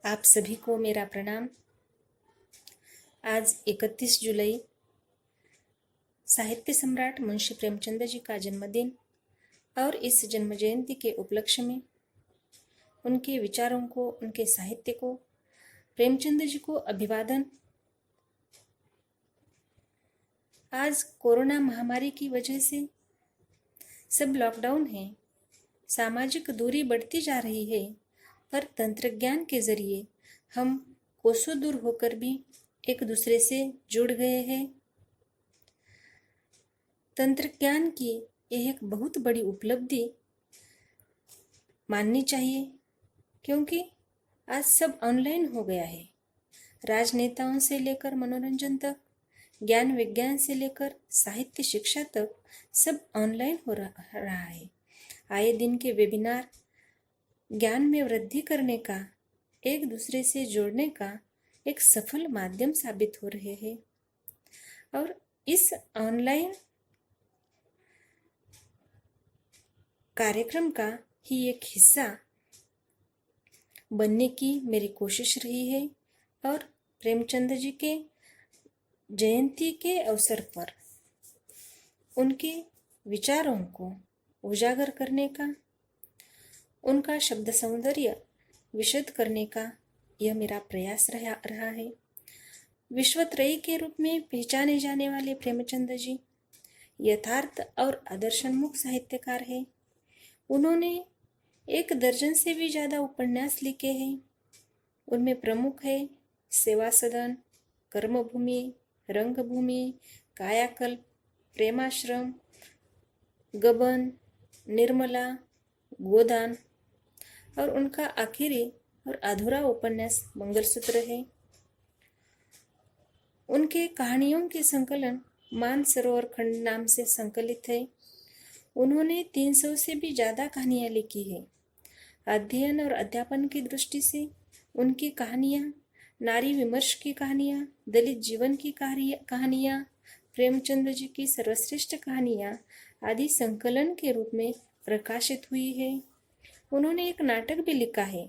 आप सभी को मेरा प्रणाम। आज 31 जुलाई साहित्य सम्राट मुंशी प्रेमचंद जी का जन्मदिन और इस जन्म जयंती के उपलक्ष्य में उनके विचारों को, उनके साहित्य को, प्रेमचंद जी को अभिवादन। आज कोरोना महामारी की वजह से सब लॉकडाउन है, सामाजिक दूरी बढ़ती जा रही है, पर तंत्रज्ञान के जरिए हम कोसों दूर होकर भी एक दूसरे से जुड़ गए हैं। तंत्रज्ञान की यह एक बहुत बड़ी उपलब्धि माननी चाहिए, क्योंकि आज सब ऑनलाइन हो गया है। राजनेताओं से लेकर मनोरंजन तक, ज्ञान विज्ञान से लेकर साहित्य शिक्षा तक सब ऑनलाइन हो रहा है। आए दिन के वेबिनार ज्ञान में वृद्धि करने का, एक दूसरे से जोड़ने का एक सफल माध्यम साबित हो रहे हैं। और इस ऑनलाइन कार्यक्रम का ही एक हिस्सा बनने की मेरी कोशिश रही है और प्रेमचंद जी के जयंती के अवसर पर उनके विचारों को उजागर करने का, उनका शब्द सौंदर्य विशद करने का यह मेरा प्रयास रहा है। विश्वत्रयी के रूप में पहचाने जाने वाले प्रेमचंद जी यथार्थ और आदर्शोन्मुख साहित्यकार हैं। उन्होंने 1 दर्जन से भी ज़्यादा उपन्यास लिखे हैं। उनमें प्रमुख है सेवा सदन, कर्मभूमि, रंगभूमि, कायाकल्प, प्रेमाश्रम, गबन, निर्मला, गोदान और उनका आखिरी और अधूरा उपन्यास मंगलसूत्र है। उनके कहानियों के संकलन मानसरोवर खंड नाम से संकलित है। उन्होंने 300 से भी ज़्यादा कहानियाँ लिखी है। अध्ययन और अध्यापन की दृष्टि से उनकी कहानियाँ, नारी विमर्श की कहानियाँ, दलित जीवन की कहानियाँ, प्रेमचंद जी की सर्वश्रेष्ठ कहानियाँ आदि संकलन के रूप में प्रकाशित हुई है। उन्होंने एक नाटक भी लिखा है।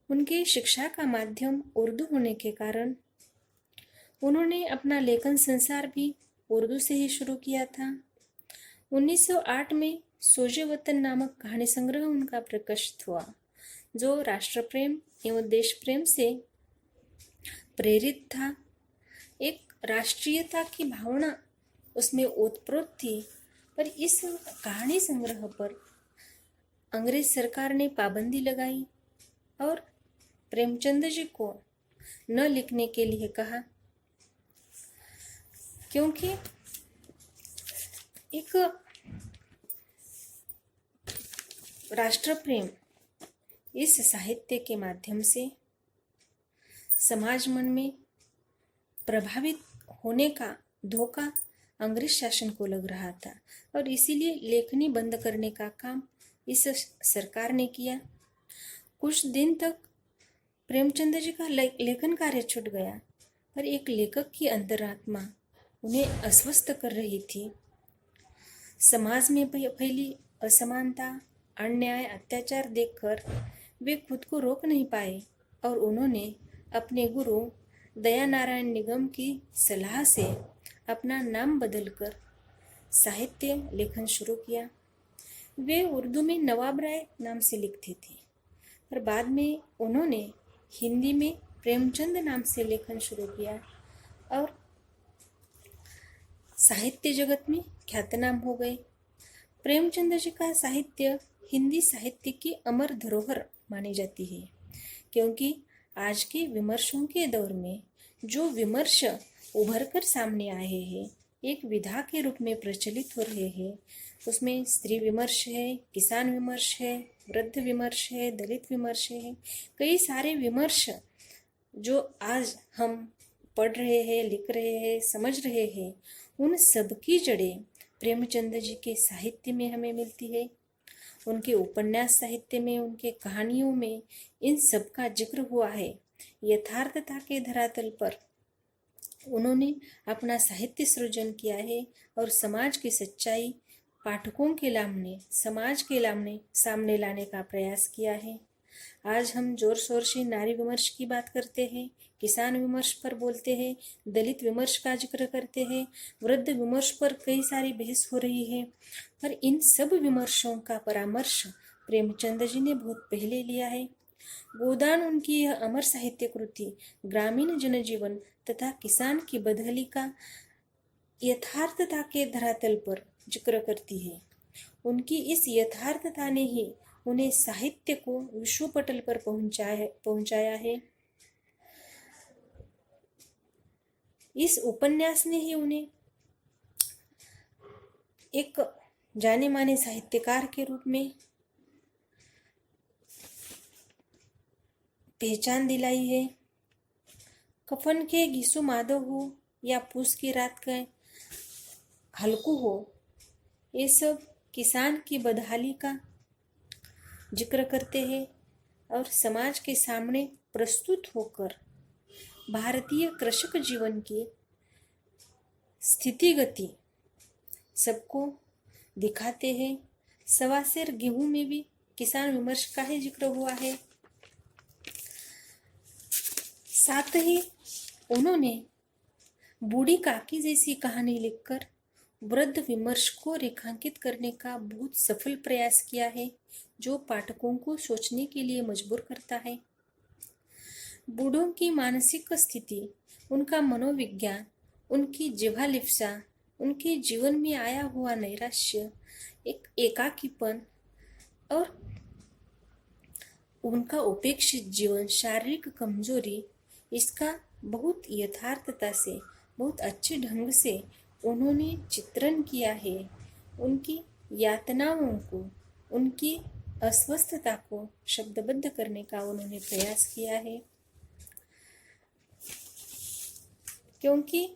उनकी शिक्षा का माध्यम उर्दू होने के कारण उन्होंने अपना लेखन संसार भी उर्दू से ही शुरू किया था। 1908 में सोजे वतन नामक कहानी संग्रह उनका प्रकाशित हुआ, जो राष्ट्र प्रेम एवं देश प्रेम से प्रेरित था। एक राष्ट्रीयता की भावना उसमें ओतप्रोत थी, पर इस कहानी संग्रह पर अंग्रेज सरकार ने पाबंदी लगाई और प्रेमचंद जी को न लिखने के लिए कहा, क्योंकि एक राष्ट्र प्रेम इस साहित्य के माध्यम से समाज मन में प्रभावित होने का धोखा अंग्रेज शासन को लग रहा था और इसीलिए लेखनी बंद करने का काम इस सरकार ने किया। कुछ दिन तक प्रेमचंद जी का लेखन कार्य छूट गया, पर एक लेखक की अंतरात्मा उन्हें अस्वस्थ कर रही थी। समाज में फैली असमानता, अन्याय, अत्याचार देखकर वे खुद को रोक नहीं पाए और उन्होंने अपने गुरु दया नारायण निगम की सलाह से अपना नाम बदलकर साहित्य लेखन शुरू किया। वे उर्दू में नवाब राय नाम से लिखते थे, पर बाद में उन्होंने हिंदी में प्रेमचंद नाम से लेखन शुरू किया और साहित्य जगत में ख्यातनाम हो गए। प्रेमचंद जी का साहित्य हिंदी साहित्य की अमर धरोहर मानी जाती है, क्योंकि आज के विमर्शों के दौर में जो विमर्श उभर कर सामने आए हैं, एक विधा के रूप में प्रचलित हो रहे हैं। उसमें स्त्री विमर्श है, किसान विमर्श है, वृद्ध विमर्श है, दलित विमर्श है, कई सारे विमर्श जो आज हम पढ़ रहे हैं, लिख रहे हैं, समझ रहे हैं, उन सब की जड़ें प्रेमचंद जी के साहित्य में हमें मिलती है। उनके उपन्यास साहित्य में, उनके कहानियों में इन सब का जिक्र हुआ है। यथार्थता के धरातल पर उन्होंने अपना साहित्य सृजन किया है और समाज की सच्चाई पाठकों के सामने लाने का प्रयास किया है। आज हम जोर शोर से नारी विमर्श की बात करते हैं, किसान विमर्श पर बोलते हैं, दलित विमर्श का जिक्र करते हैं, वृद्ध विमर्श पर कई सारी बहस हो रही है। पर इन सब विमर्शों का परामर्श प्रेमचंद जी ने बहुत पहले लिया है। गोदान उनकी यह अमर साहित्य कृति ग्रामीण जनजीवन तथा किसान की बदहली का यथार्थता के धरातल पर जिक्र करती है। उनकी इस यथार्थता ने ही उन्हें साहित्य को विश्व पटल पर पहुंचाया है। इस उपन्यास ने ही उन्हें एक जाने माने साहित्यकार के रूप में पहचान दिलाई है। कफन के गीसो माधव हो या पूस की रात का हल्कू हो, ये सब किसान की बदहाली का जिक्र करते हैं और समाज के सामने प्रस्तुत होकर भारतीय कृषक जीवन की स्थिति गति सबको दिखाते हैं। सवा सेर गेहूं में भी किसान विमर्श का ही जिक्र हुआ है। साथ ही उन्होंने बूढ़ी काकी जैसी कहानी लिखकर वृद्ध विमर्श को रेखांकित करने का बहुत सफल प्रयास किया है, जो पाठकों को सोचने के लिए मजबूर करता है। बूढ़ों की मानसिक स्थिति, उनका मनोविज्ञान, उनकी जिह्वालिप्सा, उनके जीवन में आया हुआ नैराश्य, एक एकाकीपन और उनका उपेक्षित जीवन, शारीरिक कमजोरी, इसका बहुत यथार्थता से, बहुत अच्छे ढंग से उन्होंने चित्रण किया है। उनकी यातनाओं को, उनकी अस्वस्थता को शब्दबद्ध करने का उन्होंने प्रयास किया है। क्योंकि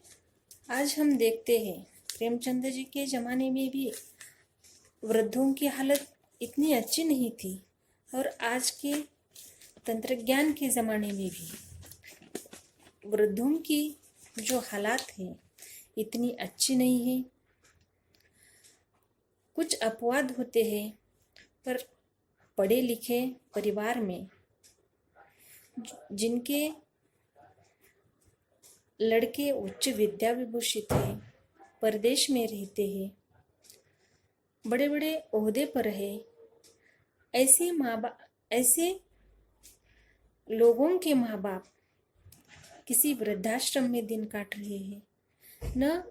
आज हम देखते हैं प्रेमचंद जी के ज़माने में भी वृद्धों की हालत इतनी अच्छी नहीं थी, और आज के तंत्रज्ञान के ज़माने में भी वृद्धों की जो हालात है इतनी अच्छी नहीं है। कुछ अपवाद होते हैं, पर पढ़े लिखे परिवार में जिनके लड़के उच्च विद्या विभूषित हैं, परदेश में रहते हैं, बड़े बड़े ओहदे पर है, ऐसे लोगों के माँ बाप किसी वृद्धाश्रम में दिन काट रहे हैं। न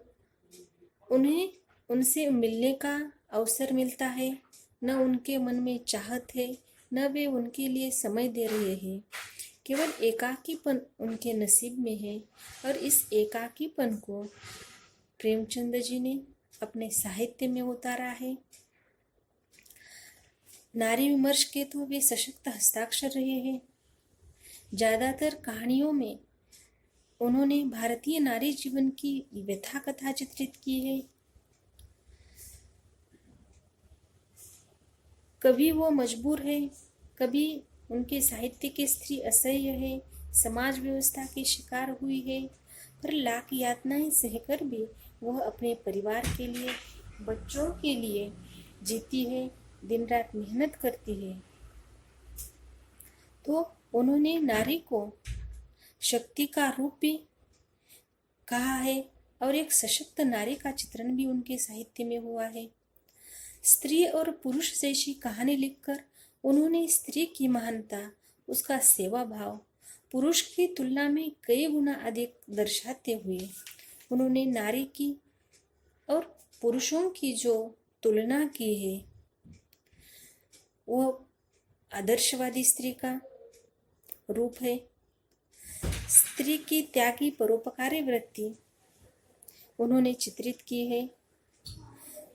उन्हें उनसे मिलने का अवसर मिलता है, न उनके मन में चाहत है, न वे उनके लिए समय दे रहे हैं। केवल एकाकीपन उनके नसीब में है, और इस एकाकीपन को प्रेमचंद जी ने अपने साहित्य में उतारा है। नारी विमर्श के तो वे सशक्त हस्ताक्षर रहे हैं। ज़्यादातर कहानियों में उन्होंने भारतीय नारी जीवन की व्यथा कथा चित्रित की है। कभी वो मजबूर है, कभी उनके साहित्य की स्त्री असह्य है, समाज व्यवस्था की शिकार हुई है, पर लाख यातनाएं सहकर भी वह अपने परिवार के लिए, बच्चों के लिए जीती है, दिन रात मेहनत करती है। तो उन्होंने नारी को शक्ति का रूप भी कहा है, और एक सशक्त नारी का चित्रण भी उनके साहित्य में हुआ है। स्त्री और पुरुष जैसी कहानी लिखकर उन्होंने स्त्री की महानता, उसका सेवा भाव पुरुष की तुलना में कई गुना अधिक दर्शाते हुए उन्होंने नारी की और पुरुषों की जो तुलना की है, वह आदर्शवादी स्त्री का रूप है। स्त्री की त्यागी परोपकारी वृत्ति उन्होंने चित्रित की है।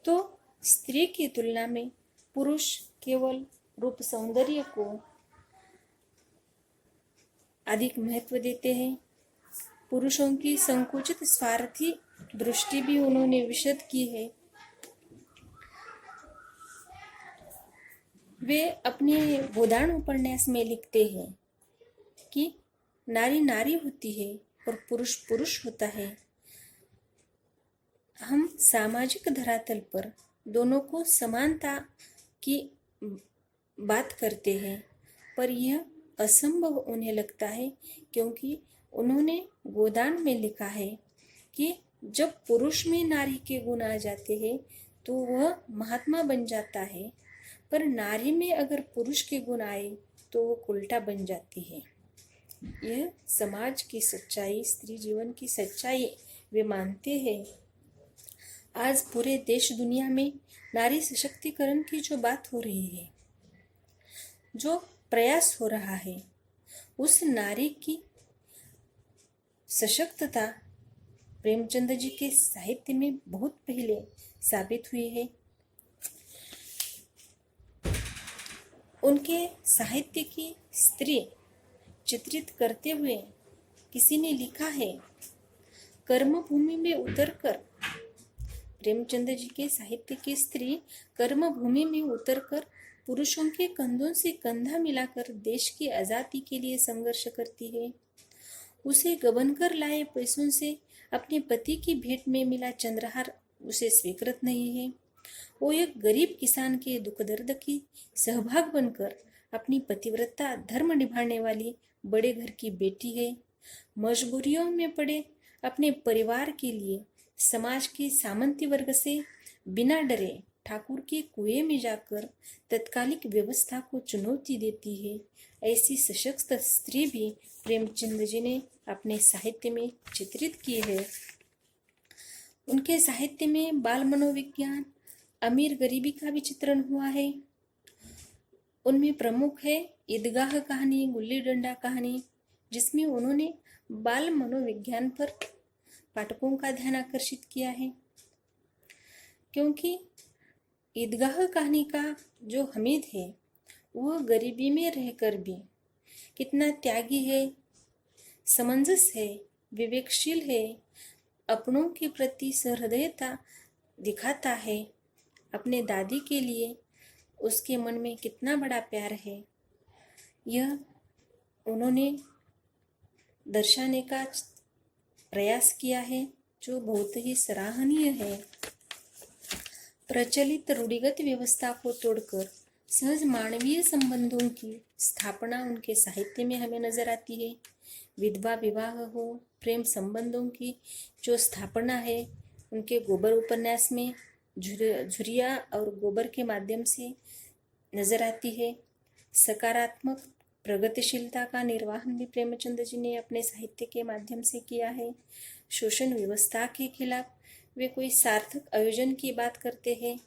तो स्त्री की तुलना में पुरुष केवल रूप सौंदर्य को अधिक महत्व देते हैं। पुरुषों की संकुचित स्वार्थी दृष्टि भी उन्होंने विशद की है। वे अपने गोदान उपन्यास में लिखते हैं कि नारी नारी होती है और पुरुष पुरुष होता है। हम सामाजिक धरातल पर दोनों को समानता की बात करते हैं, पर यह असंभव उन्हें लगता है, क्योंकि उन्होंने गोदान में लिखा है कि जब पुरुष में नारी के गुण आ जाते हैं तो वह महात्मा बन जाता है, पर नारी में अगर पुरुष के गुण आए तो वो उल्टा बन जाती है। यह समाज की सच्चाई, स्त्री जीवन की सच्चाई वे मानते हैं। आज पूरे देश दुनिया में नारी सशक्तिकरण की जो बात हो रही है, जो प्रयास हो रहा है, उस नारी की सशक्तता प्रेमचंद जी के साहित्य में बहुत पहले साबित हुई है। उनके साहित्य की स्त्री चित्रित करते हुए किसी ने लिखा है, कर्मभूमि में उतरकर, प्रेमचंद जी के साहित्य की स्त्री कर्मभूमि में उतरकर पुरुषों के कंधों से कंधा मिलाकर देश की आज़ादी के लिए संघर्ष करती है। उसे गबन कर लाए पैसों से अपने पति की भेंट में मिला चंद्रहार उसे स्वीकृत नहीं है। वो एक गरीब किसान के दुख दर्द की सहभाग बनकर अपनी पतिव्रता धर्म निभाने वाली बड़े घर की बेटी है। मजबूरियों में पड़े अपने परिवार के लिए समाज के सामंती वर्ग से बिना डरे ठाकुर के कुएं में जाकर तत्कालिक व्यवस्था को चुनौती देती है। ऐसी सशक्त स्त्री भी प्रेमचंद जी ने अपने साहित्य में चित्रित की है। उनके साहित्य में बाल मनोविज्ञान, अमीर गरीबी का भी चित्रण हुआ है। उनमें प्रमुख है ईदगाह कहानी, गुल्ली डंडा कहानी, जिसमें उन्होंने बाल मनोविज्ञान पर पाठकों का ध्यान आकर्षित किया है। क्योंकि ईदगाह कहानी का जो हमीद है वह गरीबी में रहकर भी कितना त्यागी है, समंजस है, विवेकशील है, अपनों के प्रति सहृदयता दिखाता है। अपने दादी के लिए उसके मन में कितना बड़ा प्यार है, यह उन्होंने दर्शाने का प्रयास किया है, जो बहुत ही सराहनीय है। प्रचलित रूढ़िगत व्यवस्था को तोड़कर सहज मानवीय संबंधों की स्थापना उनके साहित्य में हमें नजर आती है। विधवा विवाह हो, प्रेम संबंधों की जो स्थापना है उनके गोबर उपन्यास में झुरिया और गोबर के माध्यम से नजर आती है। सकारात्मक प्रगतिशीलता का निर्वहन भी प्रेमचंद जी ने अपने साहित्य के माध्यम से किया है। शोषण व्यवस्था के खिलाफ वे कोई सार्थक आयोजन की बात करते हैं,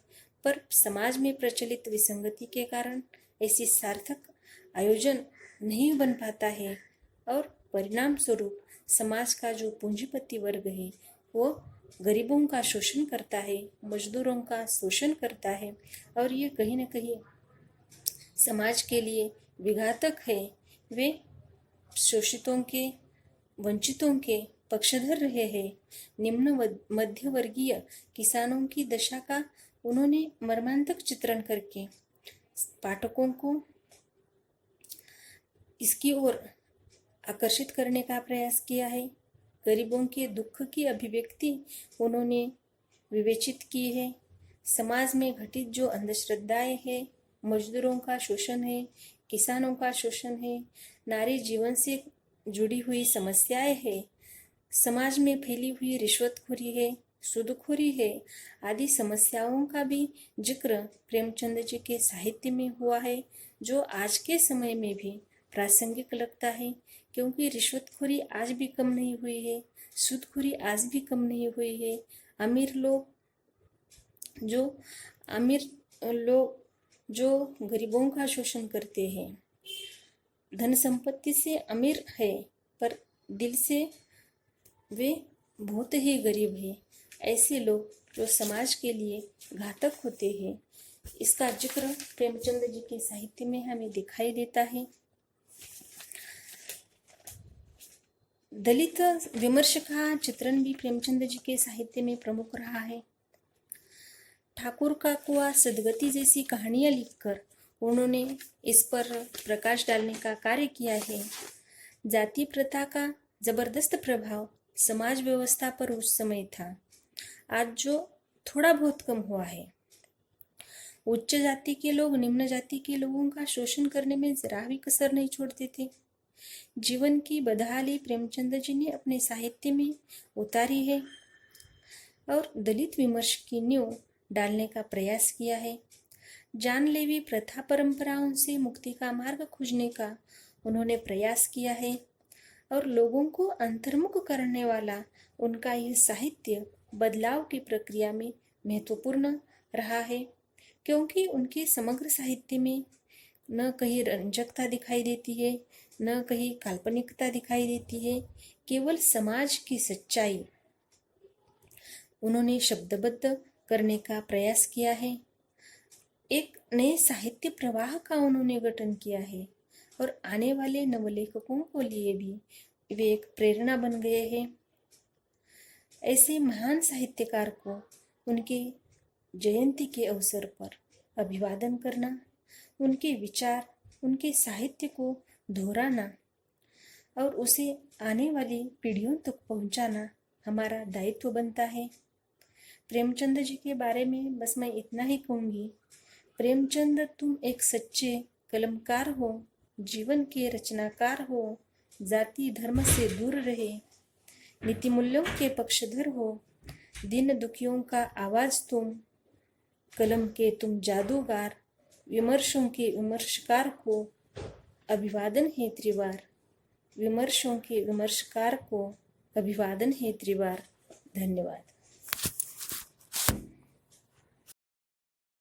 पर समाज में प्रचलित विसंगति के कारण ऐसी सार्थक आयोजन नहीं बन पाता है और परिणाम स्वरूप समाज का जो पूंजीपति वर्ग है वो गरीबों का शोषण करता है, मजदूरों का शोषण करता है, और ये कहीं ना कहीं समाज के लिए विघातक है। वे शोषितों के, वंचितों के पक्षधर रहे हैं। निम्न मध्य वर्गीय किसानों की दशा का उन्होंने मर्मांतक चित्रण करके पाठकों को इसकी ओर आकर्षित करने का प्रयास किया है। गरीबों के दुख की अभिव्यक्ति उन्होंने विवेचित की है। समाज में घटित जो अंधश्रद्धाएं हैं, मजदूरों का शोषण है, किसानों का शोषण है, नारी जीवन से जुड़ी हुई समस्याएं है, समाज में फैली हुई रिश्वतखोरी है, सूदखोरी है, आदि समस्याओं का भी जिक्र प्रेमचंद जी के साहित्य में हुआ है, जो आज के समय में भी प्रासंगिक लगता है। क्योंकि रिश्वतखोरी आज भी कम नहीं हुई है, सूदखोरी आज भी कम नहीं हुई है। अमीर लोग जो गरीबों का शोषण करते हैं, धन संपत्ति से अमीर है पर दिल से वे बहुत ही गरीब हैं। ऐसे लोग जो समाज के लिए घातक होते हैं, इसका जिक्र प्रेमचंद जी के साहित्य में हमें दिखाई देता है। दलित विमर्श का चित्रण भी प्रेमचंद जी के साहित्य में प्रमुख रहा है। ठाकुर का कुआं, सदगति जैसी कहानियां लिखकर उन्होंने इस पर प्रकाश डालने का कार्य किया है। जाति प्रथा का जबरदस्त प्रभाव समाज व्यवस्था पर उस समय था, आज जो थोड़ा बहुत कम हुआ है। उच्च जाति के लोग निम्न जाति के लोगों का शोषण करने में जरा भी कसर नहीं छोड़ते थे। जीवन की बदहाली प्रेमचंद जी ने अपने साहित्य में उतारी है और दलित विमर्श की नींव डालने का प्रयास किया है। जानलेवी प्रथा परंपराओं से मुक्ति का मार्ग खोजने का उन्होंने प्रयास किया है और लोगों को अंतर्मुख करने वाला उनका यह साहित्य बदलाव की प्रक्रिया में महत्वपूर्ण रहा है, क्योंकि उनके समग्र साहित्य में न कहीं रंजकता दिखाई देती है, न कहीं काल्पनिकता दिखाई देती है, केवल समाज की सच्चाई उन्होंने शब्दबद्ध करने का प्रयास किया है। एक नए साहित्य प्रवाह का उन्होंने गठन किया है और आने वाले नवलेखकों को लिए भी वे एक प्रेरणा बन गए हैं। ऐसे महान साहित्यकार को उनके जयंती के अवसर पर अभिवादन करना, उनके विचार, उनके साहित्य को दोहराना और उसे आने वाली पीढ़ियों तक पहुंचाना हमारा दायित्व बनता है। प्रेमचंद जी के बारे में बस मैं इतना ही कहूँगी। प्रेमचंद, तुम एक सच्चे कलमकार हो, जीवन के रचनाकार हो, जाति धर्म से दूर रहे, नीति मूल्यों के पक्षधर हो, दीन दुखियों का आवाज तुम, कलम के तुम जादूगार, विमर्शों के विमर्शकार को अभिवादन है त्रिवार, विमर्शों के विमर्शकार को अभिवादन है त्रिवार। धन्यवाद।